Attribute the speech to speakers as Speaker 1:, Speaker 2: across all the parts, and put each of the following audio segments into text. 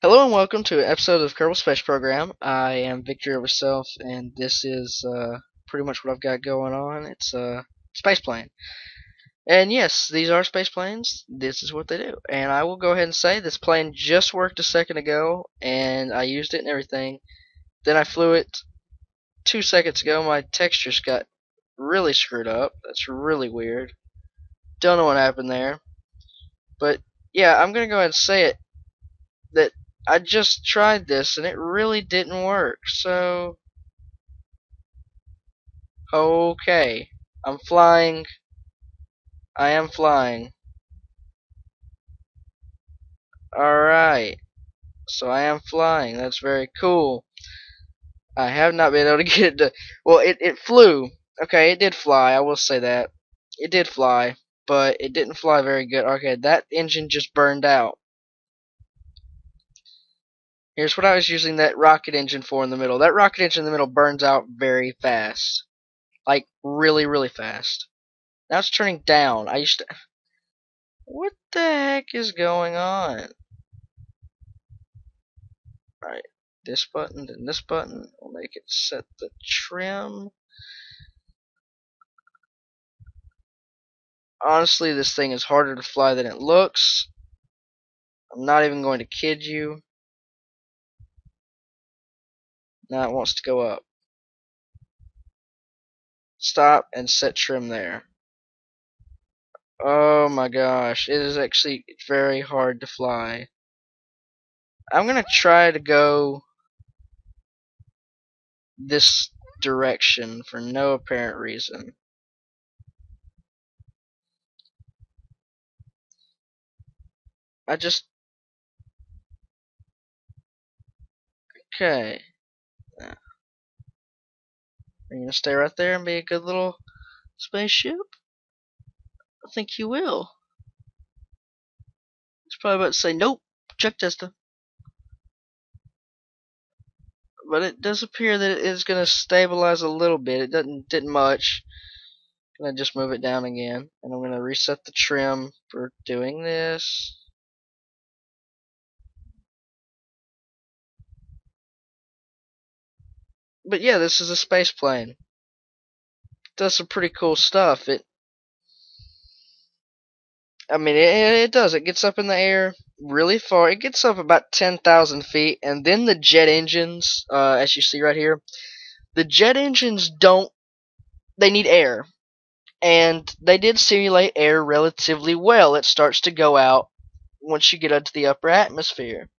Speaker 1: Hello and welcome to an episode of Kerbal Space Program. I am VictoryOverSelf, and this is pretty much what I've got going on. It's a space plane, and yes, these are space planes. This is what they do, and I will go ahead and say this plane just worked a second ago, and I used it and everything. Then I flew it 2 seconds ago. My textures got really screwed up. That's really weird. Don't know what happened there, but yeah, I'm gonna go ahead and say it that I just tried this and it really didn't work. So, okay. I'm flying. I am flying. Alright. So I am flying. That's very cool. I have not been able to get it to. Well, it flew. Okay, it did fly. I will say that. It did fly. But it didn't fly very good. Okay, that engine just burned out. Here's what I was using that rocket engine for in the middle. That rocket engine in the middle burns out very fast. Like, really, really fast. Now it's turning down. I used to. What the heck is going on? Alright, this button, then this button. We'll make it set the trim. Honestly, this thing is harder to fly than it looks. I'm not even going to kid you. Now it wants to go up. Stop and set trim there. Oh my gosh, it is actually very hard to fly. I'm gonna try to go this direction for no apparent reason. I just. Okay. Are you gonna stay right there and be a good little spaceship? I think you will. It's probably about to say, nope, check tester. But it does appear that it is going to stabilize a little bit. It didn't much. I'm going to just move it down again. And I'm going to reset the trim for doing this. But yeah, this is a space plane. It does some pretty cool stuff. It does. It gets up in the air really far. It gets up about 10,000 feet, and then the jet engines, as you see right here, the jet engines don't. They need air, and they did simulate air relatively well. It starts to go out once you get into the upper atmosphere.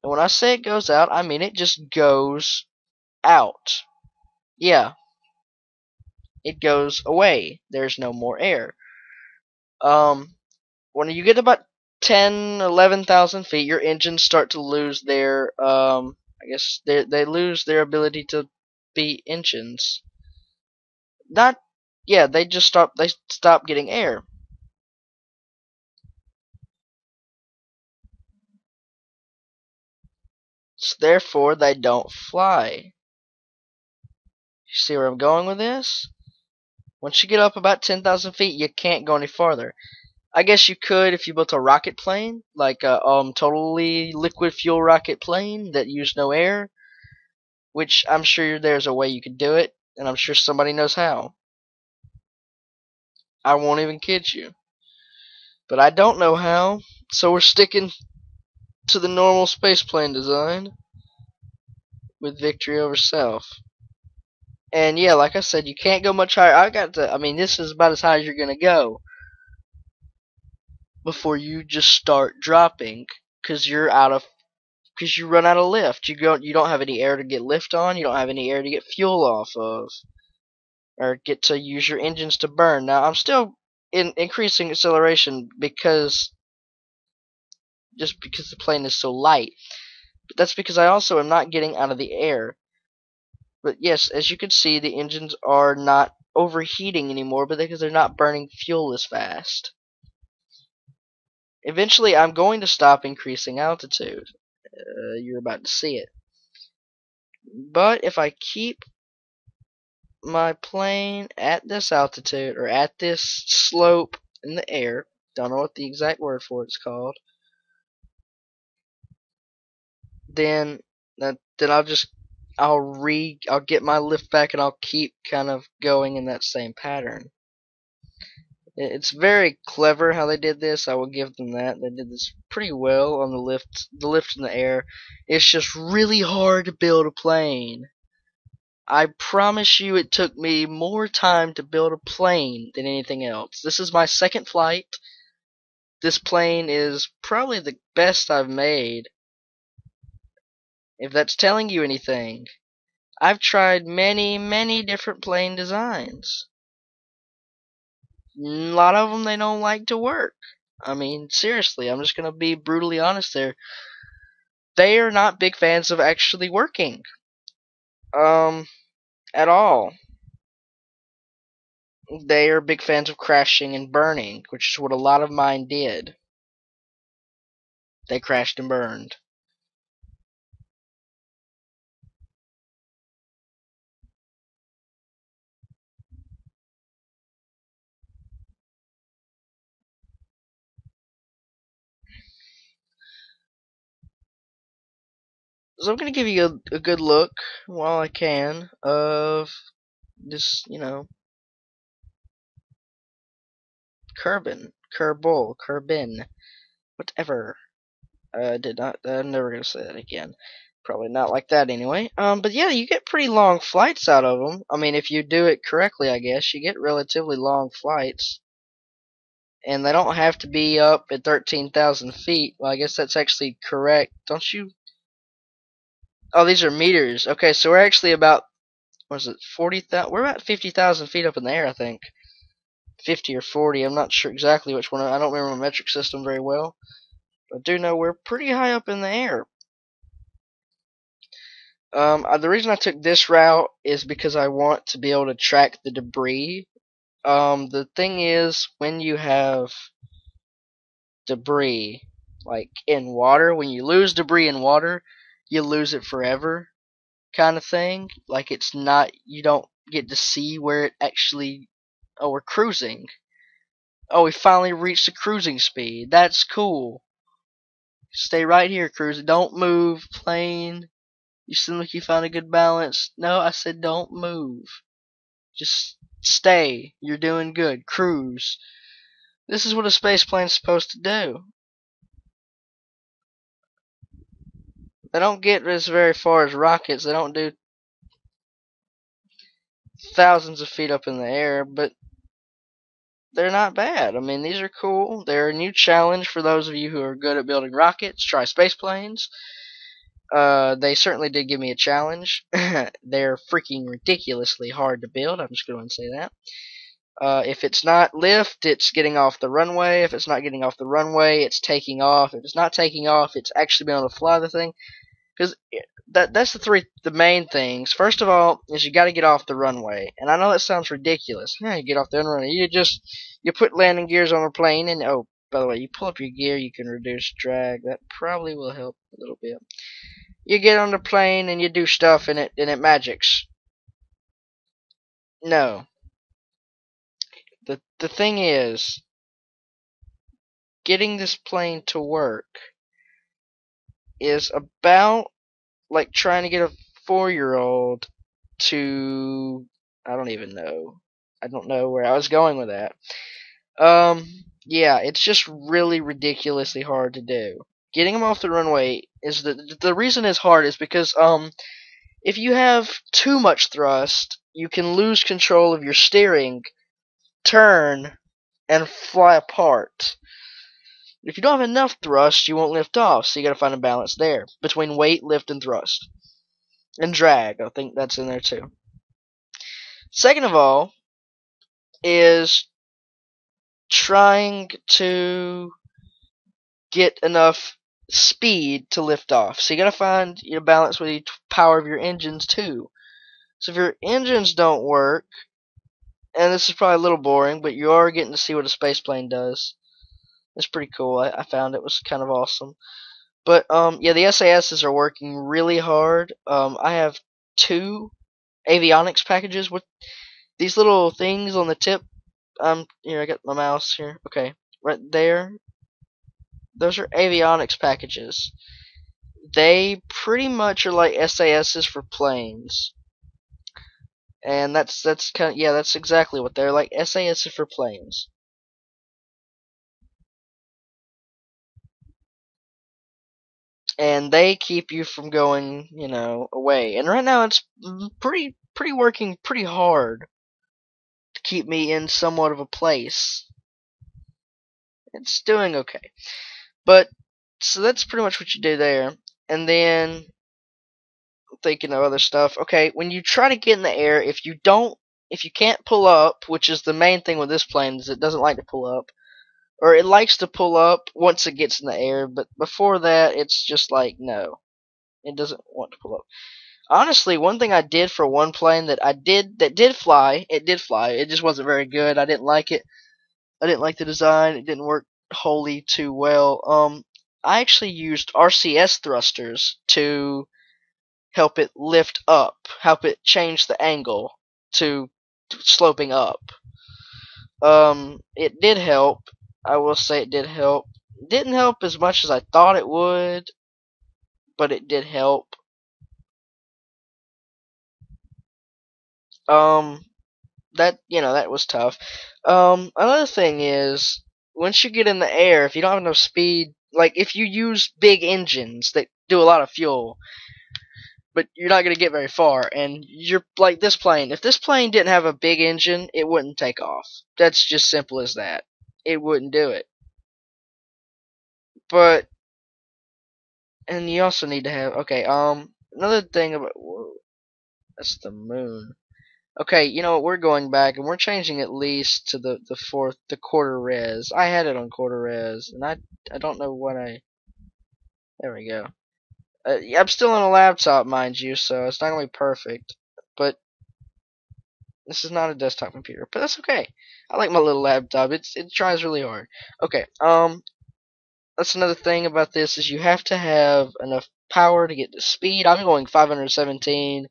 Speaker 1: And when I say it goes out, I mean it just goes out. Yeah, it goes away. There's no more air. Um, when you get about 10, 11,000 feet, your engines start to lose their, I guess they lose their ability to be engines. Not, yeah, they stop getting air. So therefore, they don't fly. You see where I'm going with this? Once you get up about 10,000 feet, you can't go any farther. I guess you could if you built a rocket plane, like a totally liquid fuel rocket plane that used no air, which I'm sure there's a way you could do it, and I'm sure somebody knows how. I won't even kid you. But I don't know how, so we're sticking to the normal spaceplane design with VictoryOverSelf. And yeah, like I said, you can't go much higher. This is about as high as you're gonna go before you just start dropping, because you run out of lift. You don't have any air to get lift on. You don't have any air to get fuel off of, or get to use your engines to burn. Now I'm still increasing acceleration because the plane is so light. But that's because I also am not getting out of the air. But yes, as you can see, the engines are not overheating anymore, but because they're not burning fuel as fast. Eventually, I'm going to stop increasing altitude. You're about to see it. But if I keep my plane at this altitude, or at this slope in the air, don't know what the exact word for it's called, then I'll get my lift back and I'll keep kind of going in that same pattern. It's very clever how they did this. I will give them that. They did this pretty well on the lift in the air. It's just really hard to build a plane. I promise you it took me more time to build a plane than anything else. This is my second flight. This plane is probably the best I've made, if that's telling you anything. I've tried many different plane designs. A lot of them, they don't like to work. I mean, seriously, I'm just going to be brutally honest there. They are not big fans of actually working. At all. They are big fans of crashing and burning, which is what a lot of mine did. They crashed and burned. So I'm going to give you a good look, while I can, of this, kerbal, whatever. I'm never going to say that again. Probably not like that anyway. But yeah, you get pretty long flights out of them. I mean, if you do it correctly, I guess, you get relatively long flights. And they don't have to be up at 13,000 feet. Well, I guess that's actually correct. Don't you? Oh, these are meters. Okay, so we're actually about, what is it, 40,000? We're about 50,000 feet up in the air, I think. 50 or 40, I'm not sure exactly which one. I don't remember my metric system very well. But I do know we're pretty high up in the air. The reason I took this route is because I want to be able to track the debris. The thing is, when you have debris, like in water, when you lose debris in water, you lose it forever, kind of thing. Like, it's not, you don't get to see where it actually, oh, we're cruising. Oh, we finally reached the cruising speed. That's cool. Stay right here, cruiser. Don't move, plane. You seem like you found a good balance. No, I said don't move. Just stay. You're doing good. Cruise. This is what a space plane's supposed to do. They don't get as very far as rockets. They don't do thousands of feet up in the air, but they're not bad. I mean, these are cool. They're a new challenge for those of you who are good at building rockets. Try space planes. They certainly did give me a challenge. They're freaking ridiculously hard to build. I'm just going to say that. If it's not lift, it's getting off the runway. If it's not getting off the runway, it's taking off. If it's not taking off, it's actually being able to fly the thing. Because that's the main things. First of all, is you got to get off the runway. And I know that sounds ridiculous. Yeah, you get off the runway. You put landing gears on a plane, and oh, by the way, you pull up your gear, you can reduce drag. That probably will help a little bit. You get on the plane and you do stuff, and it magics. No. The thing is, getting this plane to work is about like trying to get a 4-year-old to, I don't even know. I don't know where I was going with that. Yeah, it's just really ridiculously hard to do. Getting them off the runway is the reason it's hard is because if you have too much thrust, you can lose control of your steering, turn, and fly apart. If you don't have enough thrust, you won't lift off, so you gotta find a balance there between weight, lift, and thrust. And drag, I think that's in there too. Second of all, is trying to get enough speed to lift off. So you gotta find your balance with the power of your engines too. So if your engines don't work, and this is probably a little boring, but you are getting to see what a space plane does. It's pretty cool. I found it was kind of awesome. But yeah, the SASs are working really hard. I have 2 avionics packages with these little things on the tip. Here, I got my mouse here. Okay, right there. Those are avionics packages. They pretty much are like SASs for planes. And that's kind of, yeah, that's exactly what they're like, SASs for planes. And they keep you from going, away. And right now it's pretty working pretty hard to keep me in somewhat of a place. It's doing okay. But so that's pretty much what you do there. And then thinking of other stuff. Okay, when you try to get in the air, if you can't pull up, which is the main thing with this plane, is it doesn't like to pull up, or it likes to pull up once it gets in the air, but before that, it's just like no, it doesn't want to pull up. Honestly, one thing I did for one plane that did fly, it did fly. It just wasn't very good. I didn't like it. I didn't like the design. It didn't work wholly too well. I actually used RCS thrusters to help it lift up, help it change the angle to sloping up. It did help. I will say it did help. It didn't help as much as I thought it would, but it did help. Um, that was tough. Another thing is, once you get in the air, if you don't have enough speed, like if you use big engines that do a lot of fuel, but you're not going to get very far. And you're like this plane. If this plane didn't have a big engine, it wouldn't take off. That's just simple as that. It wouldn't do it. But and you also need to have another thing about whoa, that's the moon. Okay, you know what? We're going back and we're changing at least to the quarter res. I had it on quarter res, and I don't know what I. There we go. I'm still on a laptop, mind you, so it's not gonna be perfect. But this is not a desktop computer, but that's okay. I like my little laptop. It tries really hard. Okay. That's another thing about this is you have to have enough power to get the speed. I'm going 517,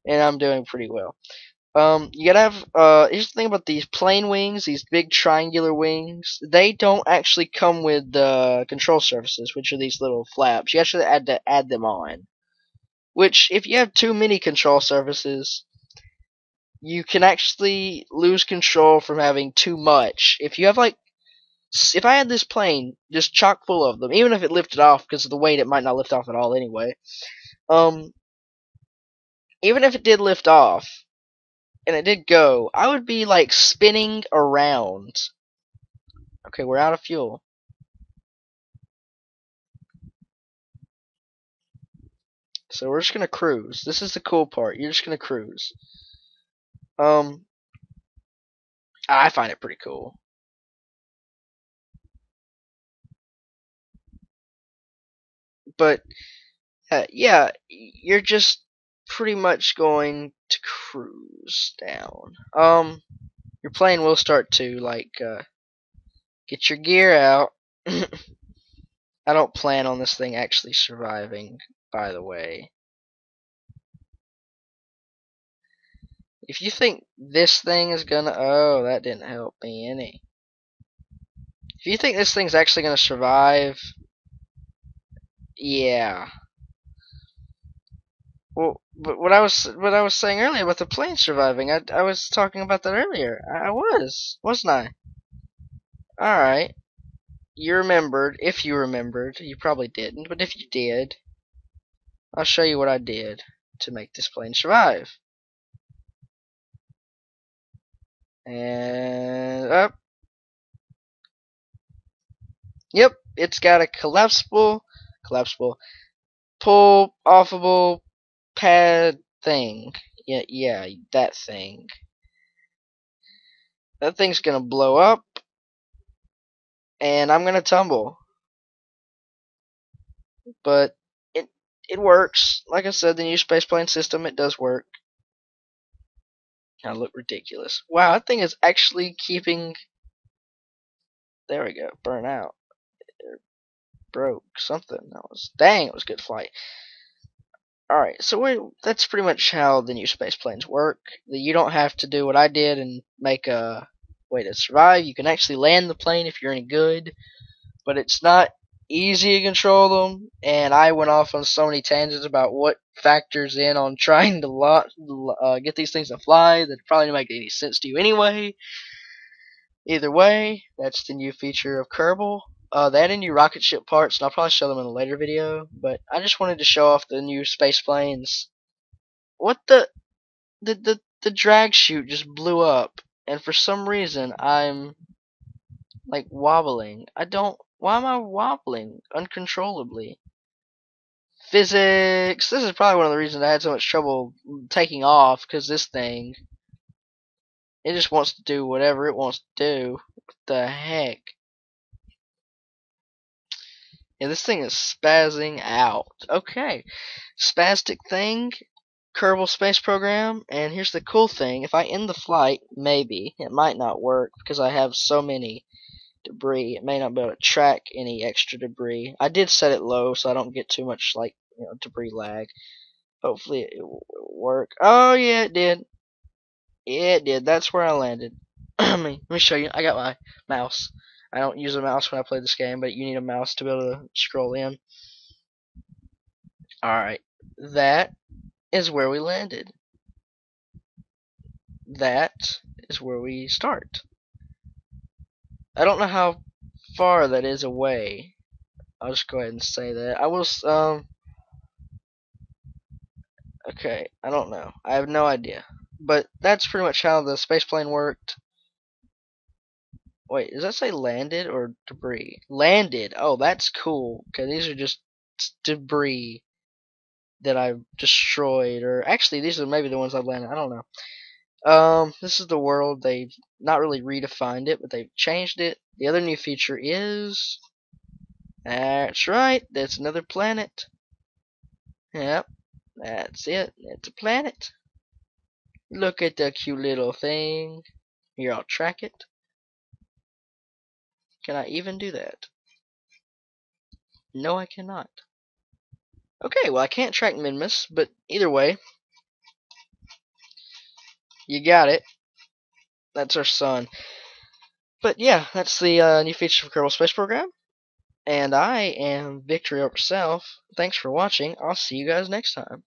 Speaker 1: and I'm doing pretty well. You gotta have. Here's the thing about these plane wings, these big triangular wings. They don't actually come with control surfaces, which are these little flaps. You actually had to add them on. Which, if you have too many control surfaces, you can actually lose control from having too much. If I had this plane just chock full of them, even if it lifted off because of the weight, it might not lift off at all anyway. Um, Even if it did lift off and it did go, I would be like spinning around. Okay, we're out of fuel. So we're just gonna cruise. This is the cool part. You're just gonna cruise. Um, I find it pretty cool. But yeah, you're just pretty much going to cruise down. Your plane will start to get your gear out. I don't plan on this thing actually surviving, by the way. If you think this thing is gonna, oh, that didn't help me any. If you think this thing's actually gonna survive, yeah. Well, but what I was saying earlier about the plane surviving, I was talking about that earlier. I was, wasn't I? All right. You remembered. If you remembered, you probably didn't, but if you did, I'll show you what I did to make this plane survive. And up. Yep, it's got a collapsible, pull offable pad thing. Yeah, that thing. That thing's gonna blow up, and I'm gonna tumble. But it works. Like I said, the new spaceplane system, it does work. I look ridiculous. Wow, that thing is actually keeping. There we go. Burn out. It broke something. That was dang. It was a good flight. All right, so that's pretty much how the new space planes work. You don't have to do what I did and make a way to survive. You can actually land the plane if you're any good, but it's not. easy to control them, and I went off on so many tangents about what factors in on trying to get these things to fly that probably don't make any sense to you anyway. Either way, that's the new feature of Kerbal. They added new rocket ship parts, and I'll probably show them in a later video, but I just wanted to show off the new space planes. What the drag chute just blew up, and for some reason I'm like wobbling. Why am I wobbling uncontrollably? Physics. This is probably one of the reasons I had so much trouble taking off, because this thing, it just wants to do whatever it wants to do. What the heck? Yeah, this thing is spazzing out. Okay. Spastic thing, Kerbal Space Program, and here's the cool thing. If I end the flight, maybe, it might not work because I have so many debris. It may not be able to track any extra debris. I did set it low so I don't get too much, like, debris lag. Hopefully it will work. Oh, yeah, it did. Yeah, it did. That's where I landed. Let me show you. I got my mouse. I don't use a mouse when I play this game, but you need a mouse to be able to scroll in. Alright. That is where we landed. That is where we start. I don't know how far that is away. I'll just go ahead and say that. I will, okay, I don't know. I have no idea. But that's pretty much how the spaceplane worked. Wait, does that say landed or debris? Landed. Oh, that's cool. Okay, these are just debris that I've destroyed. Or actually, these are maybe the ones I've landed. I don't know. This is the world. They've not really redefined it, but they've changed it. The other new feature is... That's right. That's another planet. Yep. That's it. It's a planet. Look at the cute little thing. Here, I'll track it. Can I even do that? No, I cannot. Okay, well, I can't track Minmus, but either way, you got it. That's our sun. But yeah, that's the new feature of Kerbal Space Program. And I am VictoryOverSelf. Thanks for watching. I'll see you guys next time.